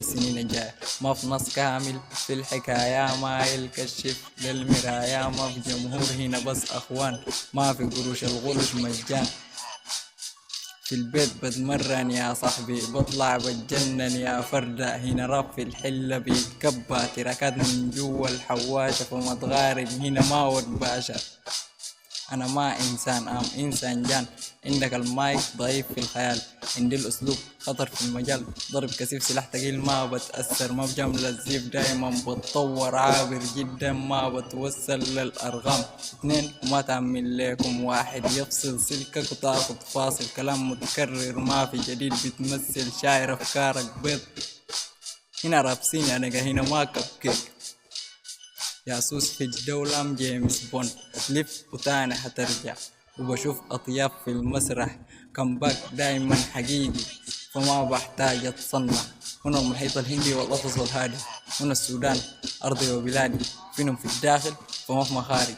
السنين الجاية. ما في نص كامل في الحكاية، ما يكشف للمراية. ما في جمهور هنا بس أخوان، ما في قروش الغروش مجان. في البيت بتمرن يا صاحبي، بطلع بتجنن يا فردة. هنا راب في الحلة بيتكبى تراكات من جوا الحواشة، فما تغارب هنا ما ود باشا. أنا ما إنسان إنسان جان. عندك المايك ضعيف في الخيال، عندي الأسلوب خطر في المجال. ضرب كثيف سلاح تقيل ما بتأثر، ما بجمل الزيف دايما بتطور. عابر جدا ما بتوصل للأرقام. اتنين وما تعمل لكم واحد، يفصل سلكك وتاخد فاصل. كلام متكرر ما في جديد، بتمثل شاعر أفكارك بيض. هنا رابسين يعني هنا ما كب كيك. جاسوس في الدولة جيمس بوند، لف وتاني حترجع. وبشوف أطياف في المسرح، كمباك دايما حقيقي فما بحتاج أتصنع. هنا المحيط الهندي والأطلس والهادي، هنا السودان أرضي وبلادي. فينهم في الداخل فما في مخارج.